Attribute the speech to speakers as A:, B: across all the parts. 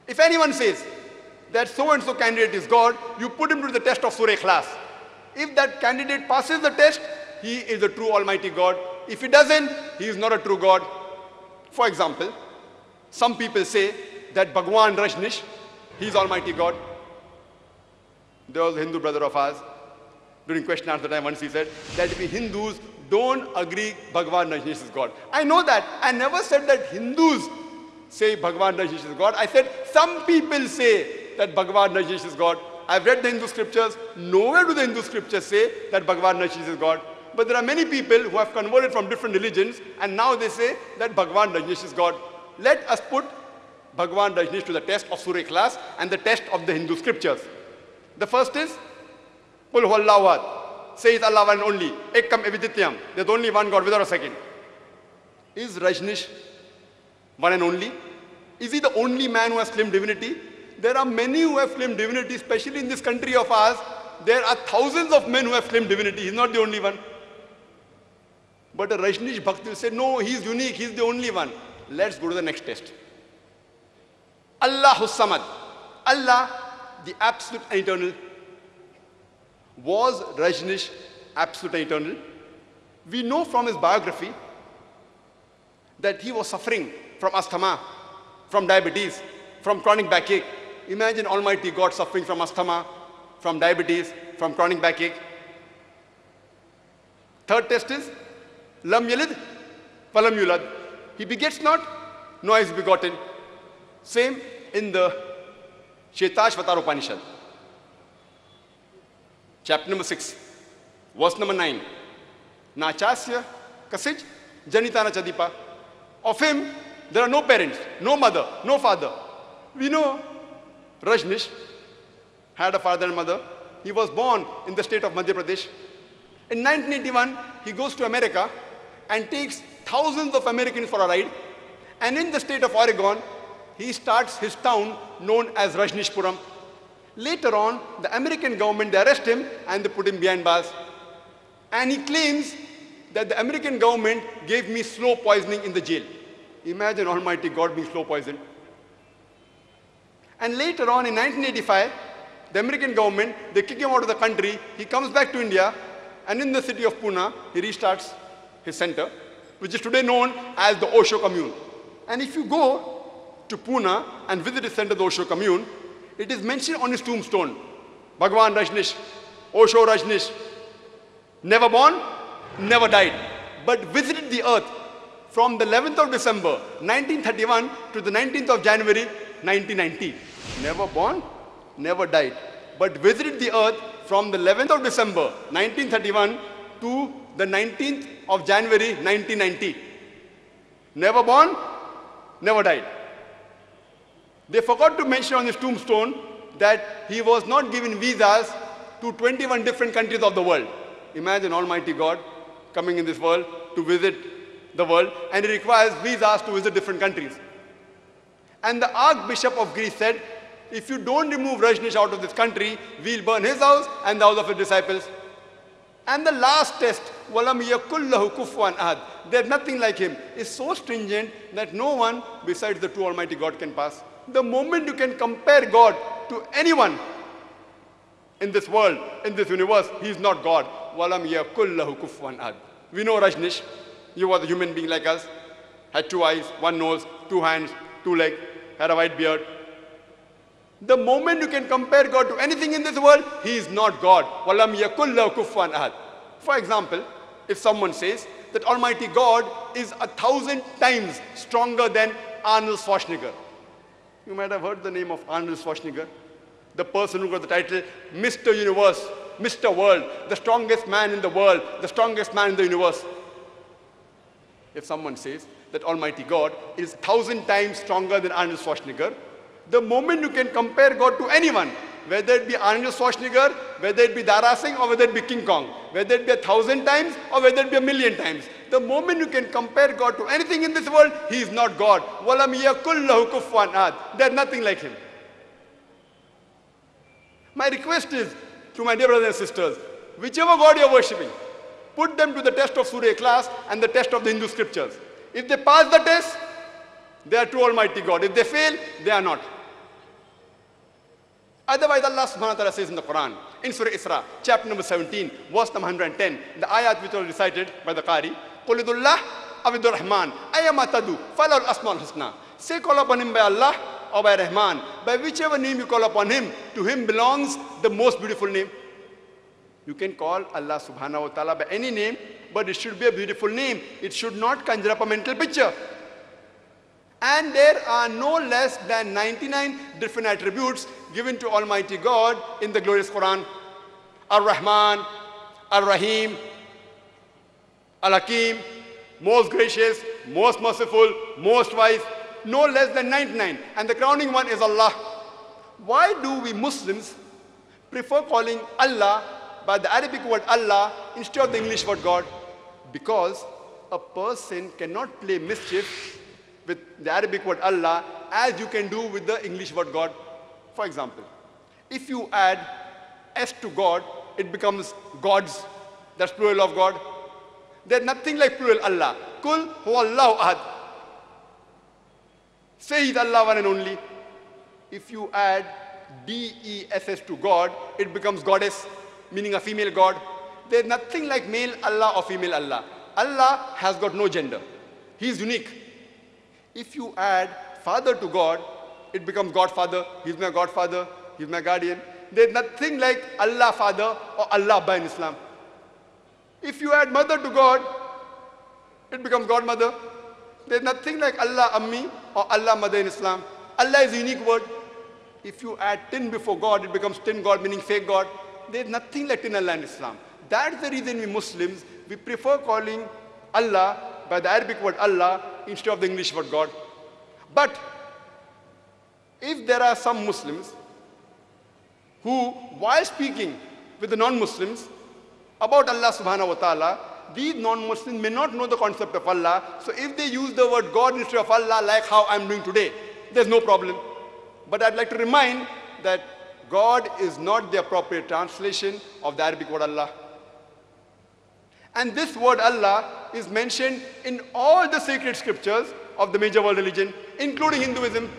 A: If anyone says that so-and-so candidate is God, you put him to the test of Surah Ikhlas. If that candidate passes the test, he is a true Almighty God. If he doesn't, he is not a true God. For example, some people say that Bhagwan Rajneesh, he is Almighty God. There was a Hindu brother of ours, during question answer time once he said that we Hindus don't agree Bhagwan Rajneesh is God. I know that. I never said that Hindus say Bhagwan Rajneesh is God. I said some people say that Bhagwan Rajneesh is God. I've read the Hindu scriptures. Nowhere do the Hindu scriptures say that Bhagwan Rajneesh is God. But there are many people who have converted from different religions and now they say that Bhagwan Rajneesh is God. Let us put Bhagwan Rajneesh to the test of Surah Ikhlas and the test of the Hindu scriptures. The first is, Qul huwallahu ahad. Say it Allah one only. Ekam evidityam. There's only one God without a second. Is Rajneesh one and only? Is he the only man who has claimed divinity? There are many who have claimed divinity, especially in this country of ours. There are thousands of men who have claimed divinity. He's not the only one. But a Rajneesh Bhakt will say, no, he's unique, he's the only one. Let's go to the next test. Allahus Samad. Allah, the absolute and eternal. Was Rajneesh absolute and eternal? We know from his biography that he was suffering from asthma, from diabetes, from chronic backache. Imagine Almighty God suffering from asthma, from diabetes, from chronic backache. Third test is, Lam yalid, walam yulad. He begets not, nor is begotten. Same in the Shetashvatar Upanishad. Chapter number 6, verse number 9. Nachasya kasij janitana chadipa. Of him, there are no parents, no mother, no father. We know Rajneesh had a father and mother. He was born in the state of Madhya Pradesh. In 1981, he goes to America and takes thousands of Americans for a ride. And in the state of Oregon, he starts his town known as Rajneeshpuram. Later on, the American government, they arrest him and they put him behind bars. And he claims that the American government gave me slow poisoning in the jail. Imagine Almighty God being slow poisoned. And later on in 1985, the American government, they kick him out of the country. He comes back to India and in the city of Pune, he restarts his center, which is today known as the Osho Commune. And if you go to Pune and visit his center, the Osho Commune, it is mentioned on his tombstone, Bhagwan Rajneesh, Osho Rajneesh, never born, never died, but visited the earth from the 11th of December, 1931 to the 19th of January, 1990. Never born, never died, but visited the earth from the 11th of December, 1931 to the 19th of January, 1990. Never born, never died. They forgot to mention on his tombstone that he was not given visas to 21 different countries of the world. Imagine Almighty God coming in this world to visit the world, and he requires visas to visit different countries. And the Archbishop of Greece said, if you don't remove Rajneesh out of this country, we'll burn his house and the house of his disciples. And the last test, Walam yakullahu kufuwan ahad. There's nothing like him. Is so stringent that no one besides the true Almighty God can pass. The moment you can compare God to anyone in this world, in this universe, he is not God. Walam yakullahu kufuwan ahad. We know Rajneesh. He was a human being like us. Had 2 eyes, 1 nose, 2 hands, 2 legs, had a white beard. The moment you can compare God to anything in this world, he is not God. Walam yakullahu kufuwan ahad. For example, if someone says that Almighty God is 1,000 times stronger than Arnold Schwarzenegger. You might have heard the name of Arnold Schwarzenegger, the person who got the title Mr. Universe, Mr. World, the strongest man in the world, the strongest man in the universe. If someone says that Almighty God is 1,000 times stronger than Arnold Schwarzenegger, the moment you can compare God to anyone, whether it be Arnold Schwarzenegger, whether it be Dara Singh, or whether it be King Kong, whether it be 1,000 times, or whether it be 1,000,000 times, the moment you can compare God to anything in this world, he is not God. Walam yakullahu kufuwan ahad. There's nothing like him. My request is to my dear brothers and sisters, whichever God you're worshipping, put them to the test of Surah Ikhlas and the test of the Hindu scriptures. If they pass the test, they are true Almighty God. If they fail, they are not. Otherwise, Allah subhanahu wa ta'ala says in the Quran, in Surah Isra, chapter number 17, verse number 110, the ayat which was recited by the Qari, قُلِ ذُو اللَّهِ أَوِ ذُو الرَّحْمَانِ أَيَّمَا تَدُوا فَلَهُ الْأَسْمَاءُ الْحُسْنَى. Say, call upon him by Allah or by Rahman. By whichever name you call upon him, to him belongs the most beautiful name. You can call Allah subhanahu wa ta'ala by any name, but it should be a beautiful name. It should not conjure up a mental picture. And there are no less than 99 different attributes given to Almighty God in the glorious Quran. Ar-Rahman, Ar-Rahim, Al-Hakim, most gracious, most merciful, most wise, no less than 99. And the crowning one is Allah. Why do we Muslims prefer calling Allah by the Arabic word Allah instead of the English word God? Because a person cannot play mischief with the Arabic word Allah as you can do with the English word God. For example, if you add S to God, it becomes gods. That's plural of God. There's nothing like plural Allah. Kul huwallahu ahad. Say He's Allah one and only. If you add D-E-S-S to God, it becomes goddess, meaning a female God. There's nothing like male Allah or female Allah. Allah has got no gender. He is unique. If you add father to God, it becomes Godfather. He's my Godfather. He's my guardian. There's nothing like Allah Father or Allah Abba in Islam. If you add mother to God, it becomes Godmother. There's nothing like Allah Ammi or Allah Mother in Islam. Allah is a unique word. If you add tin before God, it becomes tin God, meaning fake God. There's nothing like tin Allah in Islam. That's the reason we Muslims, we prefer calling Allah by the Arabic word Allah instead of the English word God. But if there are some Muslims who, while speaking with the non-Muslims about Allah subhanahu wa ta'ala, these non-Muslims may not know the concept of Allah. So if they use the word God instead of Allah, like how I'm doing today, there's no problem. But I'd like to remind that God is not the appropriate translation of the Arabic word Allah. And this word Allah is mentioned in all the sacred scriptures of the major world religion, including Hinduism.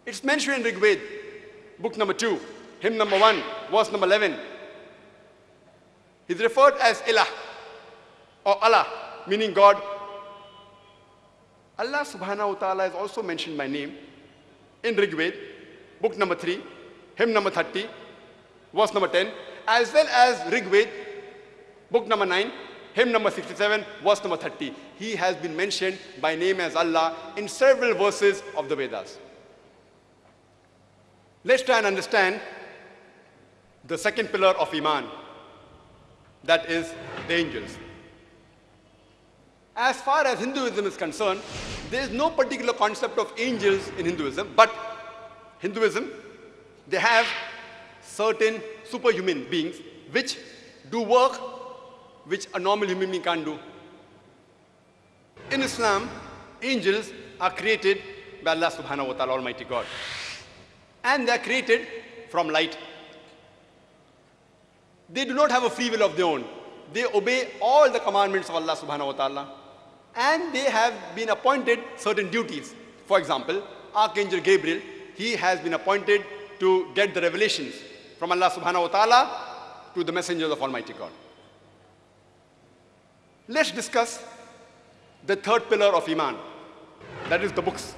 A: It's mentioned in Rig Veda, book number 2, hymn number 1, verse number 11. He's referred as Ilah, or Allah, meaning God. Allah subhanahu wa ta'ala is also mentioned by name in Rig Veda, book number 3, hymn number 30, verse number 10, as well as Rig Veda, book number 9, hymn number 67, verse number 30. He has been mentioned by name as Allah in several verses of the Vedas. Let's try and understand the second pillar of Iman, that is the angels. As far as Hinduism is concerned, there is no particular concept of angels in Hinduism, but Hinduism, they have certain superhuman beings which do work which a normal human being can't do. In Islam, angels are created by Allah subhanahu wa ta'ala, Almighty God. And they are created from light. They do not have a free will of their own. They obey all the commandments of Allah subhanahu wa ta'ala. And they have been appointed certain duties. For example, Archangel Gabriel, he has been appointed to get the revelations from Allah subhanahu wa ta'ala to the messengers of Almighty God. Let's discuss the third pillar of Iman, that is the books.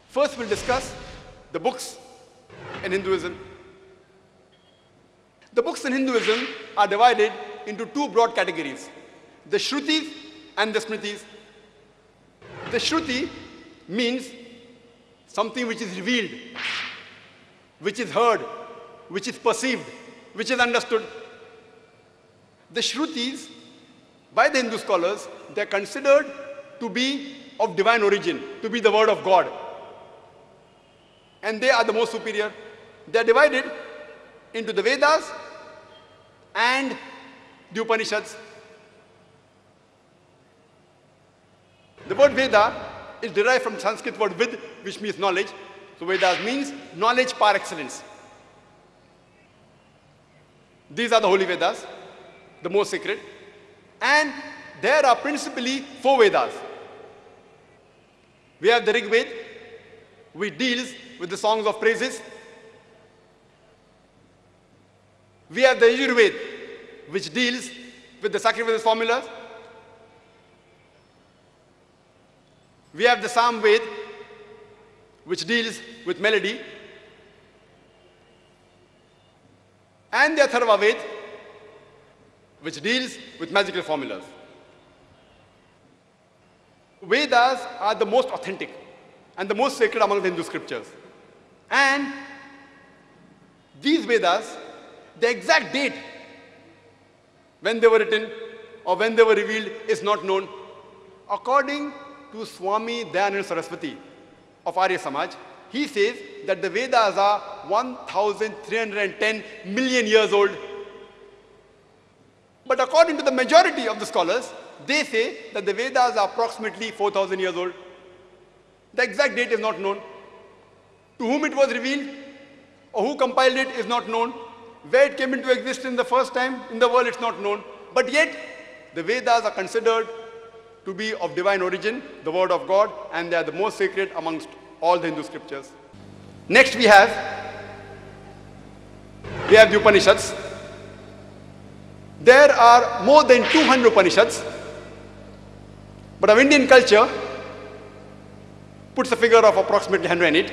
A: First, we'll discuss the books in Hinduism. The books in Hinduism are divided into two broad categories, the Shrutis and the Smritis. The Shruti means something which is revealed, which is heard, which is perceived, which is understood. The Shrutis, by the Hindu scholars, they are considered to be of divine origin, to be the word of God. And they are the most superior. They are divided into the Vedas and the Upanishads. The word Veda is derived from Sanskrit word Vid, which means knowledge. So Vedas means knowledge par excellence. These are the holy Vedas, the most sacred. And there are principally 4 Vedas. We have the Rig Veda, which deals with the songs of praises. We have the Yajurveda, which deals with the sacrifices formulas. We have the Samveda, which deals with melody. And the Atharva Veda, which deals with magical formulas. Vedas are the most authentic and the most sacred among the Hindu scriptures. And these Vedas, the exact date when they were written or when they were revealed is not known. According to Swami Dayananda Saraswati of Arya Samaj, he says that the Vedas are 1,310 million years old. But according to the majority of the scholars, they say that the Vedas are approximately 4,000 years old. The exact date is not known. To whom it was revealed or who compiled it is not known. Where it came into existence the first time in the world, it's not known. But yet, the Vedas are considered to be of divine origin, the word of God, and they are the most sacred amongst all the Hindu scriptures. Next we have the Upanishads. There are more than 200 Upanishads, but our Indian culture puts a figure of approximately 108.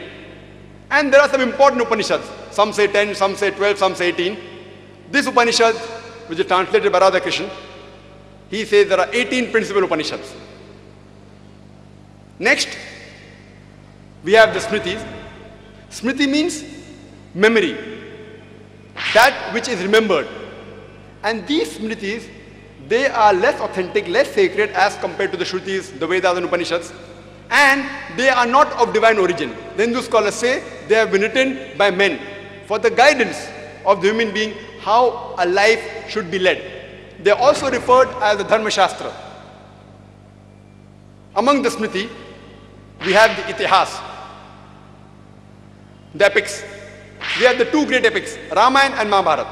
A: And there are some important Upanishads. Some say 10, some say 12, some say 18. This Upanishad, which is translated by Radhakrishnan, he says there are 18 principal Upanishads. Next, we have the Smritis. Smriti means memory, that which is remembered. And these Smritis, they are less authentic, less sacred as compared to the Shrutis, the Vedas and Upanishads. And they are not of divine origin. The Hindu scholars say they have been written by men for the guidance of the human being, how a life should be led. They are also referred as the Dharma Shastra. Among the Smriti, we have the Itihas, the epics. We have the two great epics, Ramayana and Mahabharata.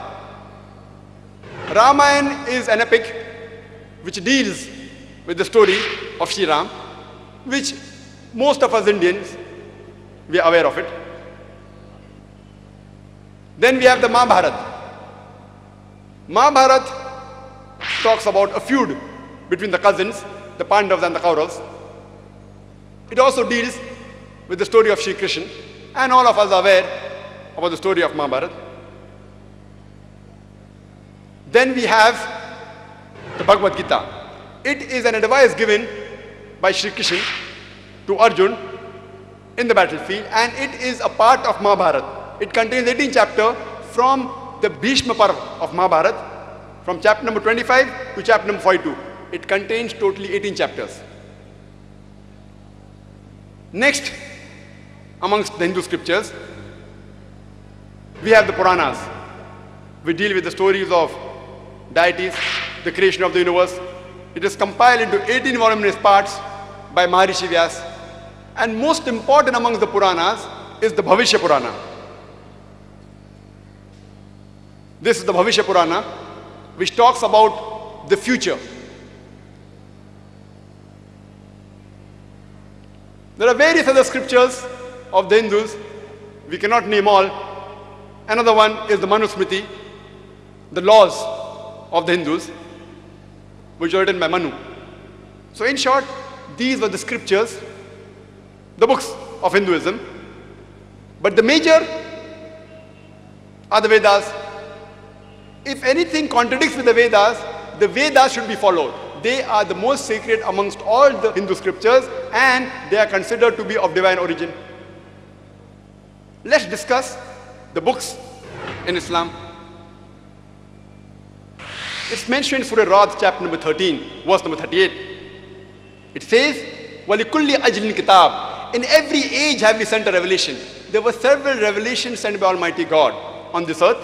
A: Ramayana is an epic which deals with the story of Sri Ram, which most of us Indians, we are aware of it. Then we have the Mahabharata. Mahabharata talks about a feud between the cousins, the Pandavas and the Kauravas. It also deals with the story of Shri Krishna, and all of us are aware about the story of Mahabharata. Then we have the Bhagavad Gita. It is an advice given by Shri Krishna to Arjun in the battlefield, and it is a part of Mahabharata. It contains 18 chapters from the Bhishma Parv of Mahabharata, from chapter number 25 to chapter number 42. It contains totally 18 chapters. Next, amongst the Hindu scriptures, we have the Puranas. We deal with the stories of deities, the creation of the universe. It is compiled into 18 voluminous parts by Maharishi Vyas. And most important amongst the Puranas is the Bhavishya Purana. This is the Bhavishya Purana, which talks about the future. There are various other scriptures of the Hindus. We cannot name all. Another one is the Manusmriti, the laws of the Hindus, which were written by Manu. So in short, these were the scriptures, the books of Hinduism. But the major are the Vedas. If anything contradicts with the Vedas should be followed. They are the most sacred amongst all the Hindu scriptures, and they are considered to be of divine origin. Let's discuss the books in Islam. It's mentioned in Surah Ra'd, chapter number 13, verse number 38. It says, وَلِكُلِّ أَجْلٍ كِتَابٍ. In every age have we sent a revelation. There were several revelations sent by Almighty God on this earth.